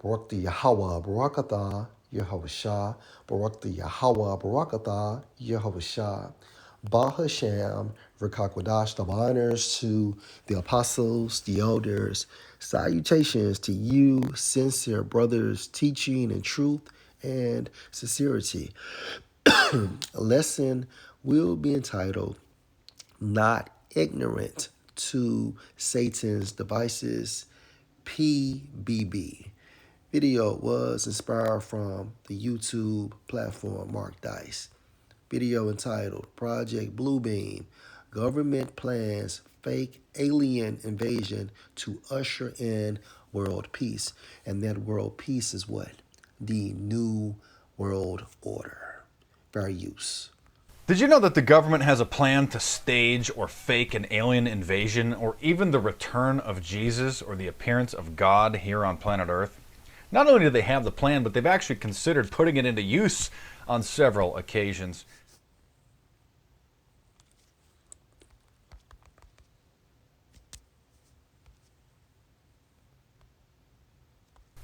Barak the Yahweh, Barakatah, Yehovah, Barak the Yahweh, Barakatah, Yehovah. Bahasham, Rekakwadash, the honors to the apostles, the elders. Salutations to you, sincere brothers, teaching in truth and sincerity. A lesson will be entitled Not Ignorant to Satan's Devices, PBB. Video was inspired from the YouTube platform Mark Dice. Video entitled Project Bluebeam, Government Plans Fake Alien Invasion to Usher in World Peace. And that world peace is what? The New World Order. Fair use. Did you know that the government has a plan to stage or fake an alien invasion or even the return of Jesus or the appearance of God here on planet Earth? Not only do they have the plan, but they've actually considered putting it into use on several occasions.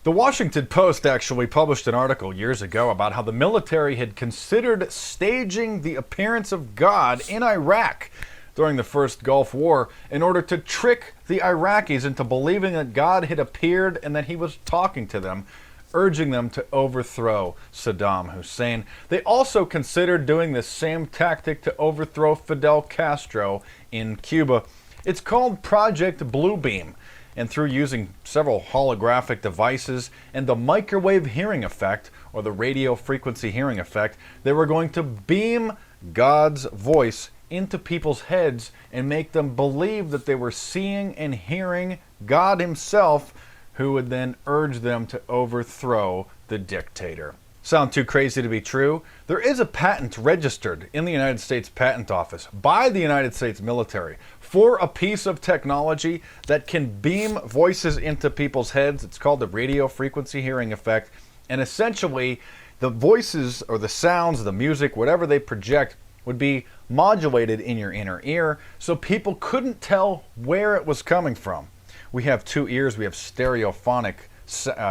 The Washington Post actually published an article years ago about how the military had considered staging the appearance of God in Iraq during the first Gulf War in order to trick the Iraqis into believing that God had appeared and that he was talking to them, urging them to overthrow Saddam Hussein. They also considered doing the same tactic to overthrow Fidel Castro in Cuba. It's called Project Bluebeam. And through using several holographic devices and the microwave hearing effect, or the radio frequency hearing effect, they were going to beam God's voice into people's heads and make them believe that they were seeing and hearing God himself, who would then urge them to overthrow the dictator. Sound too crazy to be true? There is a patent registered in the United States Patent Office by the United States military for a piece of technology that can beam voices into people's heads. It's called the radio frequency hearing effect. And essentially, the voices or the sounds, the music, whatever they project, would be modulated in your inner ear so people couldn't tell where it was coming from. We have two ears, we have stereophonic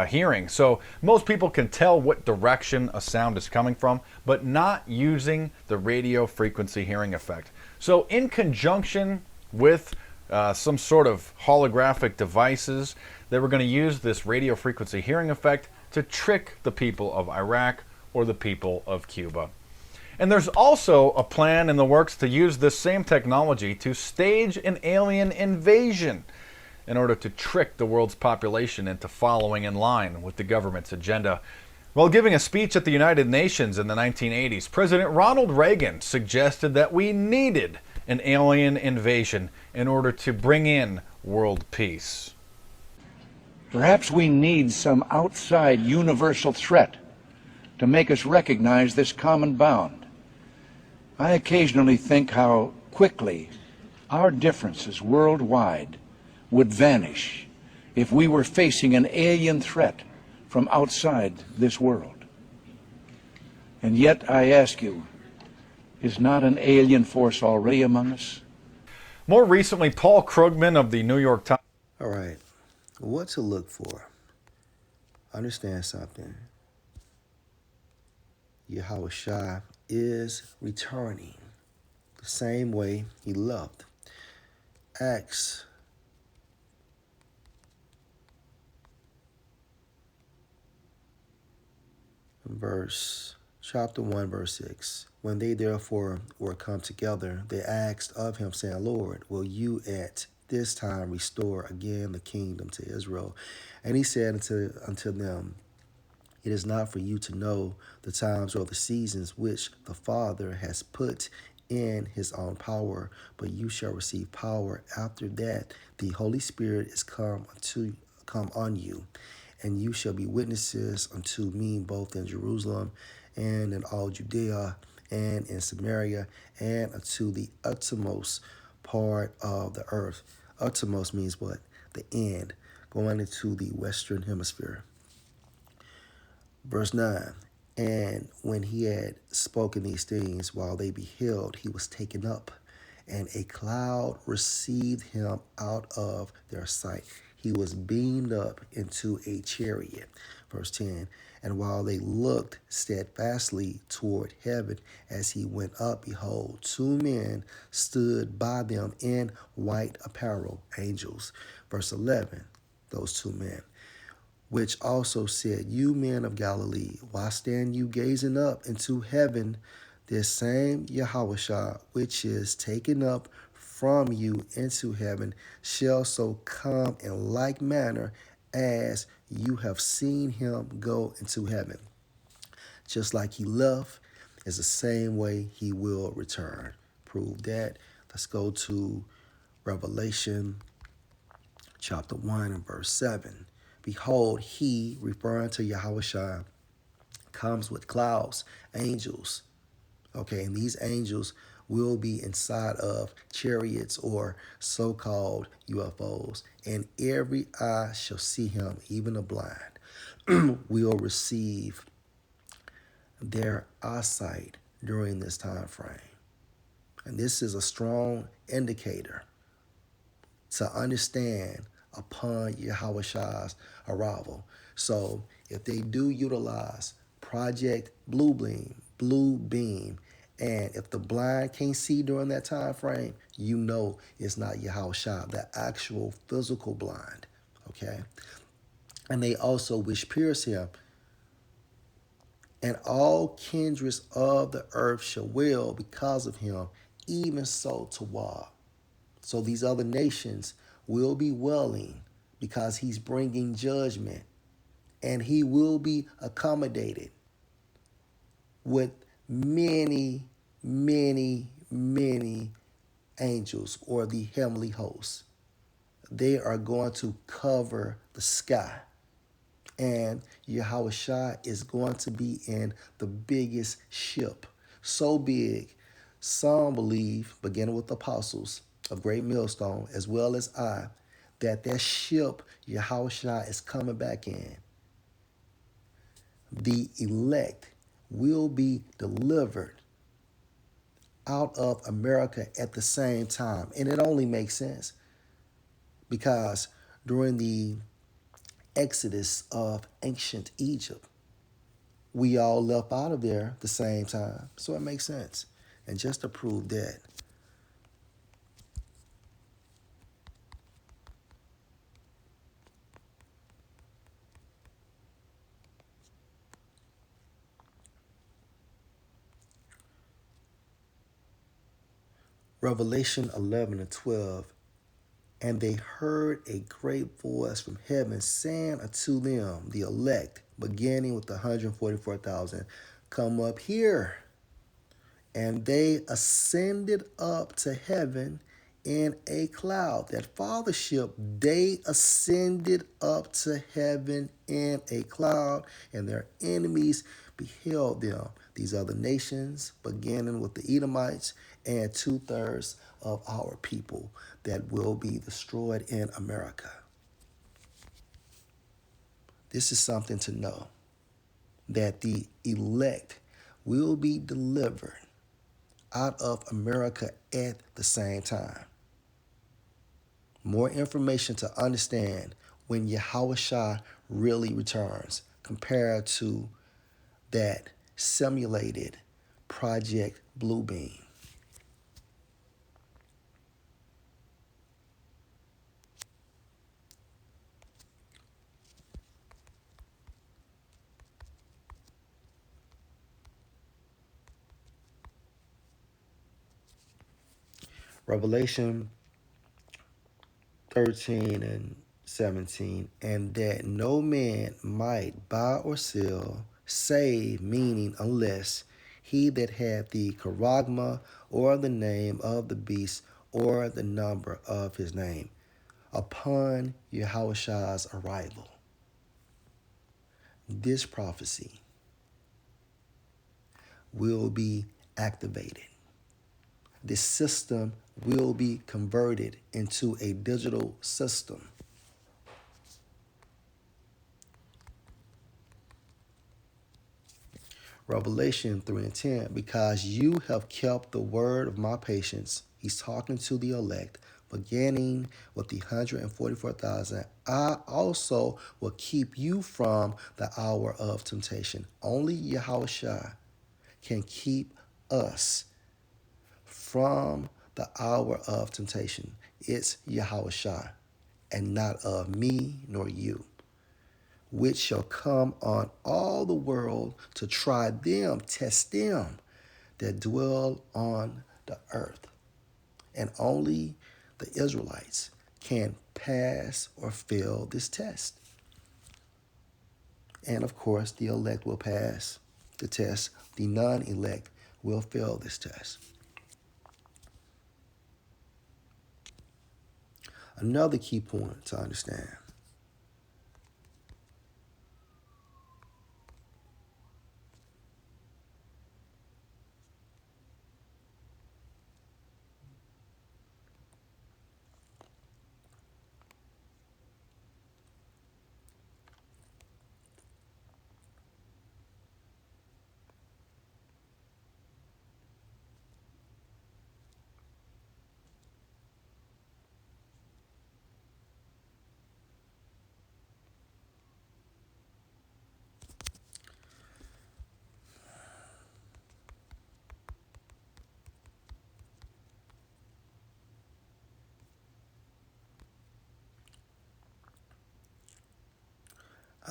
hearing. So most people can tell what direction a sound is coming from, but not using the radio frequency hearing effect. So in conjunction with some sort of holographic devices, they were going to use this radio frequency hearing effect to trick the people of Iraq or the people of Cuba. And there's also a plan in the works to use this same technology to stage an alien invasion in order to trick the world's population into following in line with the government's agenda. While giving a speech at the United Nations in the 1980s, President Ronald Reagan suggested that we needed an alien invasion in order to bring in world peace. Perhaps we need some outside universal threat to make us recognize this common bound. I occasionally think how quickly our differences worldwide would vanish if we were facing an alien threat from outside this world. And yet, I ask you, is not an alien force already among us? More recently, Paul Krugman of the New York Times. All right, what to look for? Understand something. Yahweh is returning the same way he loved. Acts chapter 1, verse 6. When they therefore were come together, they asked of him, saying, Lord, will you at this time restore again the kingdom to Israel? And he said unto them, it is not for you to know the times or the seasons which the Father has put in his own power, but you shall receive power after that the Holy Spirit is come on you. And you shall be witnesses unto me both in Jerusalem and in all Judea and in Samaria and unto the uttermost part of the earth. Uttermost means what? The end, going into the western hemisphere. Verse 9, and when he had spoken these things, while they beheld, he was taken up, and a cloud received him out of their sight. he was beamed up into a chariot. Verse 10. And while they looked steadfastly toward heaven as he went up, behold, two men stood by them in white apparel, angels. Verse 11. Those two men, which also said, You men of Galilee, why stand you gazing up into heaven? This same Yahushua, which is taken up from you into heaven, shall so come in like manner as you have seen him go into heaven. Just like he left is the same way he will return. Prove that. Let's go to Revelation chapter 1 and verse 7. Behold, he, referring to Yahushua, comes with clouds, angels. Okay, and these angels will be inside of chariots or so-called UFOs, and every eye shall see him, even the blind will receive their eyesight during this time frame. And this is a strong indicator to understand upon Yahushua's arrival. So if they do utilize Project Blue Beam, and if the blind can't see during that time frame, you know it's not Yahushua, the actual physical blind. Okay? And they also which pierce him, and all kindreds of the earth shall wail because of him, even so to Tawab. So these other nations will be wailing because he's bringing judgment, and he will be accommodated with many, many, many angels or the heavenly hosts. They are going to cover the sky, and Yahushua is going to be in the biggest ship, so big, some believe, beginning with the apostles of Great Millstone, as well as I, that ship Yahushua is coming back in. The elect will be delivered out of America at the same time. And it only makes sense because during the exodus of ancient Egypt, we all left out of there at the same time. So it makes sense. And just to prove that, Revelation 11 and 12, and they heard a great voice from heaven saying unto them, the elect, beginning with the 144,000, come up here. And they ascended up to heaven in a cloud. That fathership, they ascended up to heaven in a cloud, and their enemies beheld them. These other nations, beginning with the Edomites, and 2/3 of our people that will be destroyed in America. This is something to know, that the elect will be delivered out of America at the same time. More information to understand when Yahushua really returns compared to that simulated Project Bluebeam. Revelation 13 and 17, and that no man might buy or sell, save, meaning unless he that had the charagma or the name of the beast or the number of his name upon Yahushua's arrival. This prophecy will be activated. This system will be converted into a digital system. Revelation 3 and 10, because you have kept the word of my patience. He's talking to the elect. beginning with the 144,000. I also will keep you from the hour of temptation. Only Yahushua can keep us from the hour of temptation. It's Yahushua, and not of me nor you, which shall come on all the world to try them, test them that dwell on the earth. And only the Israelites can pass or fail this test. And of course, the elect will pass the test. The non-elect will fail this test. Another key point to understand.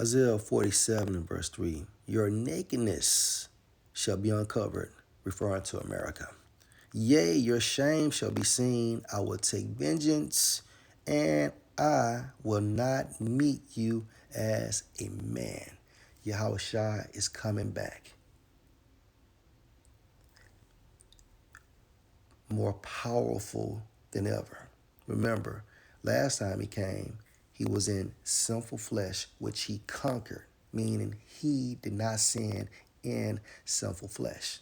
Isaiah 47 and verse 3. Your nakedness shall be uncovered, referring to America. Yea, your shame shall be seen. I will take vengeance, and I will not meet you as a man. Yahushua is coming back, more powerful than ever. Remember, last time he came, he was in sinful flesh, which he conquered, meaning he did not sin in sinful flesh.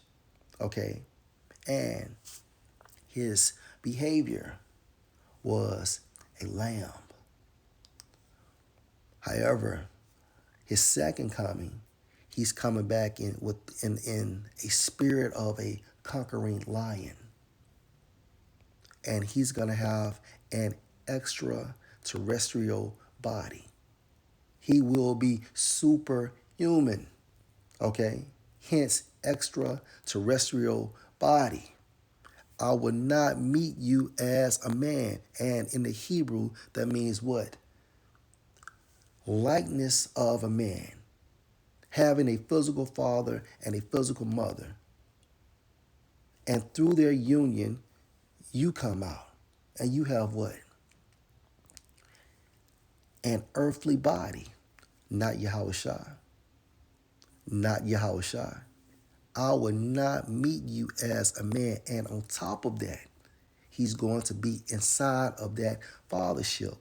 Okay? And his behavior was a lamb. However, his second coming, he's coming back in a spirit of a conquering lion. And he's going to have an extraterrestrial body. He will be superhuman, okay? Hence, extraterrestrial body. I will not meet you as a man. And in the Hebrew, that means what? Likeness of a man. Having a physical father and a physical mother. And through their union, you come out. And you have what? An earthly body. Not Yahushua. Not Yahushua. I will not meet you as a man. And on top of that, he's going to be inside of that fathership.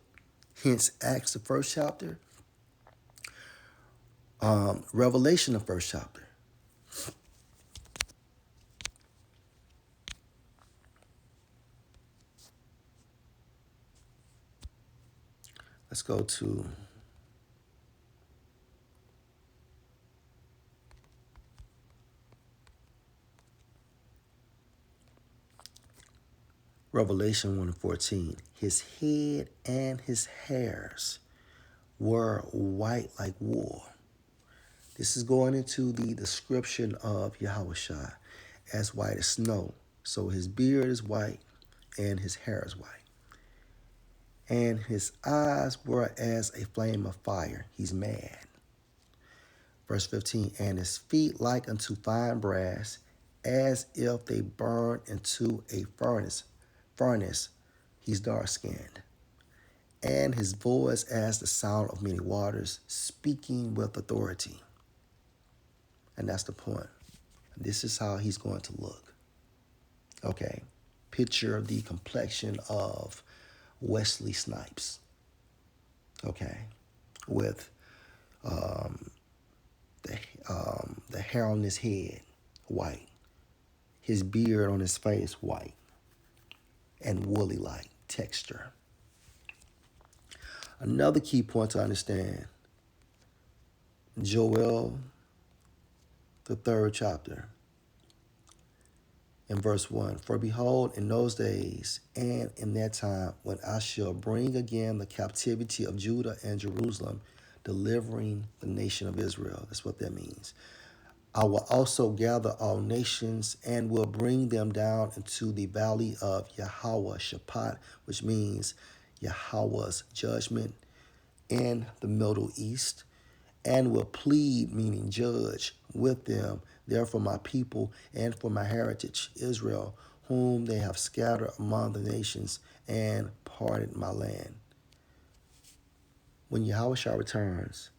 Hence, Acts, the first chapter. Revelation, the first chapter. Let's go to Revelation 1:14. His head and his hairs were white like wool. This is going into the description of Yahushua as white as snow. So his beard is white and his hair is white. And his eyes were as a flame of fire. He's mad. Verse 15, and his feet like unto fine brass, as if they burn into a furnace. He's dark-skinned. And his voice as the sound of many waters, speaking with authority. And that's the point. This is how he's going to look. Okay. Picture the complexion of Wesley Snipes. Okay. With the hair on his head, white. His beard on his face, white. And woolly-like texture. Another key point to understand, Joel, the 3rd chapter. In verse 1, for behold, in those days and in that time, when I shall bring again the captivity of Judah and Jerusalem, delivering the nation of Israel. That's what that means. I will also gather all nations and will bring them down into the valley of Yahweh Shaphat, which means Yahweh's judgment in the Middle East, and will plead, meaning judge, with them, therefore my people and for my heritage, Israel, whom they have scattered among the nations and parted my land. When Yahweh returns,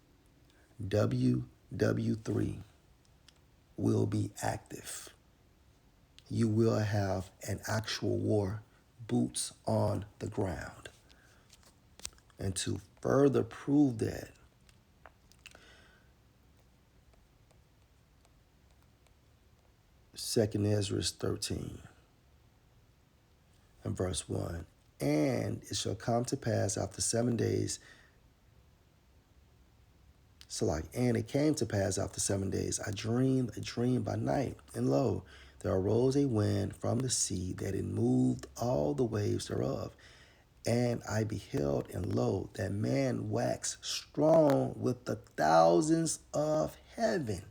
WW3 will be active. You will have an actual war, boots on the ground. And to further prove that, 2nd Ezra 13 and verse 1. And it shall come to pass after 7 days. And it came to pass after 7 days, I dreamed a dream by night, and lo, there arose a wind from the sea that it moved all the waves thereof. And I beheld, and lo, that man waxed strong with the thousands of heaven.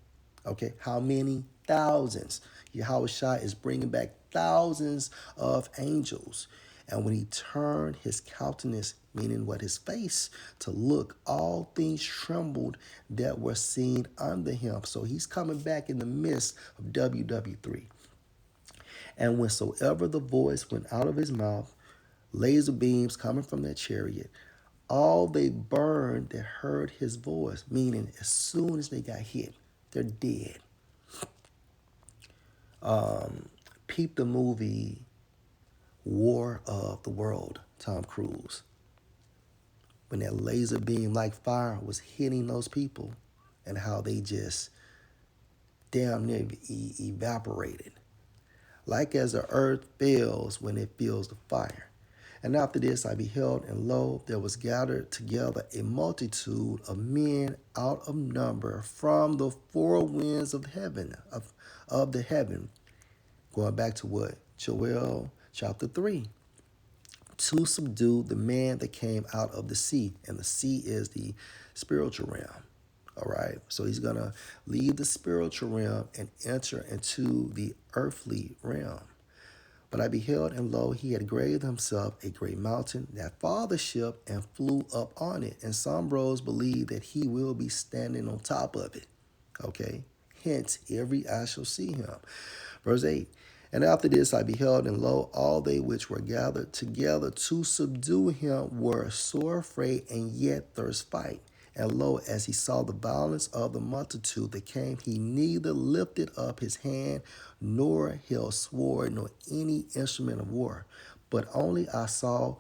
Okay, how many thousands? Yahweh Shai is bringing back thousands of angels. And when he turned his countenance, meaning what his face, to look, all things trembled that were seen under him. So he's coming back in the midst of WW3. And whensoever the voice went out of his mouth, laser beams coming from that chariot, all they burned that heard his voice, meaning as soon as they got hit, they're dead. Peep the movie War of the World, Tom Cruise. When that laser beam like fire was hitting those people and how they just damn near evaporated. Like as the earth fails when it feels the fire. And after this I beheld, and lo, there was gathered together a multitude of men out of number from the four winds of heaven, of the heaven. Going back to what? Joel chapter 3. To subdue the man that came out of the sea. And the sea is the spiritual realm. All right. So he's going to leave the spiritual realm and enter into the earthly realm. But I beheld, and lo, he had graved himself a great mountain that followed the ship and flew up on it. And some bros believe that he will be standing on top of it. Okay? Hence, every eye shall see him. Verse 8. And after this I beheld, and lo, all they which were gathered together to subdue him were sore afraid, and yet thirst fight. And lo, as he saw the violence of the multitude that came, he neither lifted up his hand, nor held sword, nor any instrument of war. But only I saw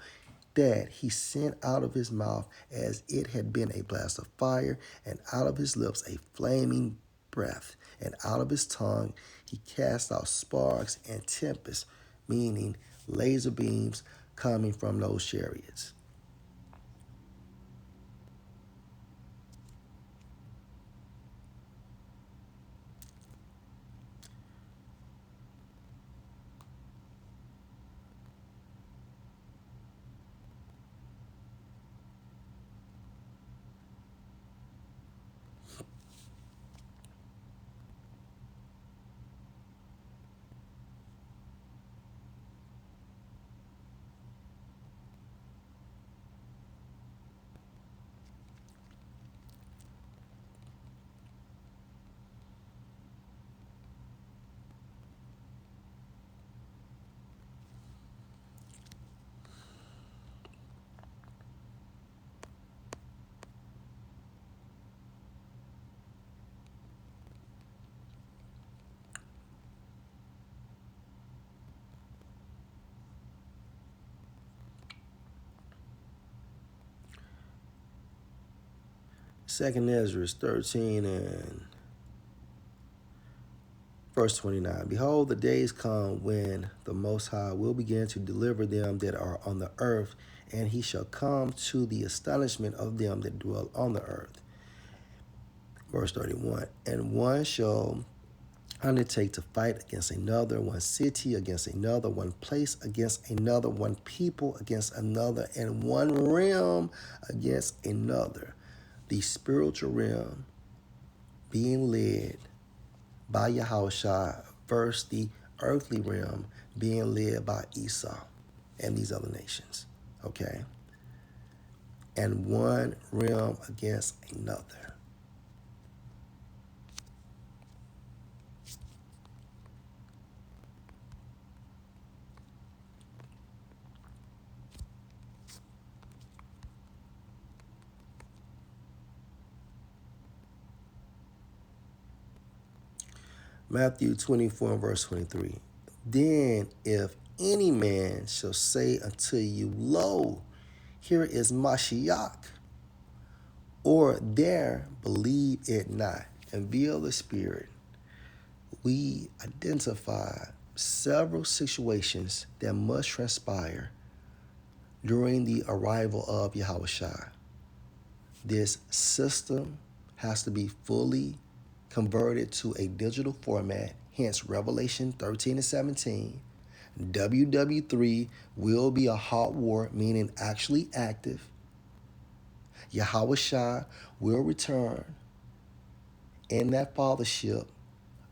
that he sent out of his mouth as it had been a blast of fire, and out of his lips a flaming breath, and out of his tongue he cast out sparks and tempests, meaning laser beams coming from those chariots. Second Ezra 13 and verse 29. Behold, the days come when the Most High will begin to deliver them that are on the earth, and he shall come to the astonishment of them that dwell on the earth. Verse 31. And one shall undertake to fight against another, one city against another, one place against another, one people against another, and one realm against another. The spiritual realm being led by Yahushua versus the earthly realm being led by Esau and these other nations. Okay? And one realm against another. Matthew 24 and verse 23. Then if any man shall say unto you, Lo, here is Mashiach, or there, believe it not. And via the Spirit, we identify several situations that must transpire during the arrival of Yahushua. This system has to be fully converted to a digital format, hence Revelation 13 and 17. WW3 will be a hot war, meaning actually active. Yahushua will return in that fathership,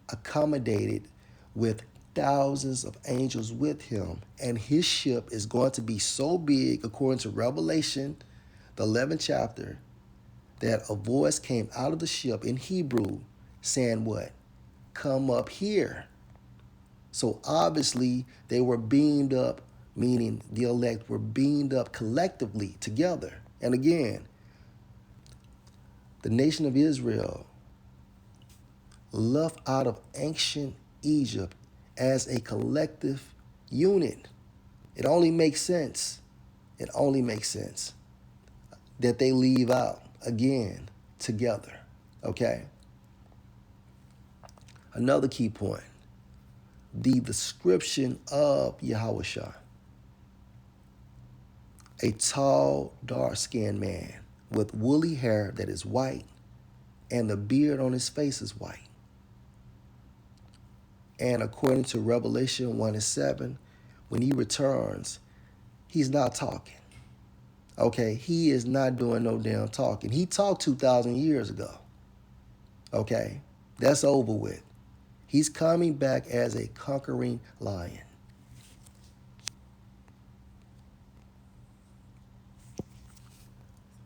accommodated with thousands of angels with him. And his ship is going to be so big, according to Revelation, the 11th chapter, that a voice came out of the ship in Hebrew saying what? Come up here. So obviously they were beamed up, meaning the elect were beamed up collectively together. And again, the nation of Israel left out of ancient Egypt as a collective unit. It only makes sense. It only makes sense that they leave out again together. Okay? Another key point, the description of Yahushua. A tall, dark-skinned man with woolly hair that is white, and the beard on his face is white. And according to Revelation 1 and 7, when he returns, he's not talking. Okay, he is not doing no damn talking. He talked 2,000 years ago. Okay, that's over with. He's coming back as a conquering lion.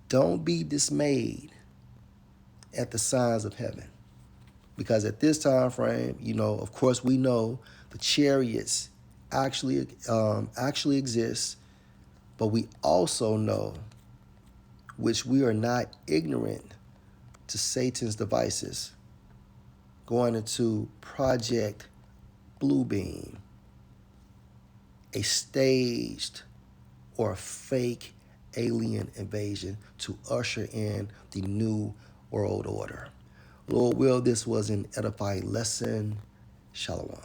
Don't be dismayed at the signs of heaven. Because at this time frame, of course, we know the chariots actually exist, but we also know, which we are not ignorant to Satan's devices, going into Project Bluebeam, a staged or fake alien invasion to usher in the new world order. Lord will, this was an edifying lesson. Shalom.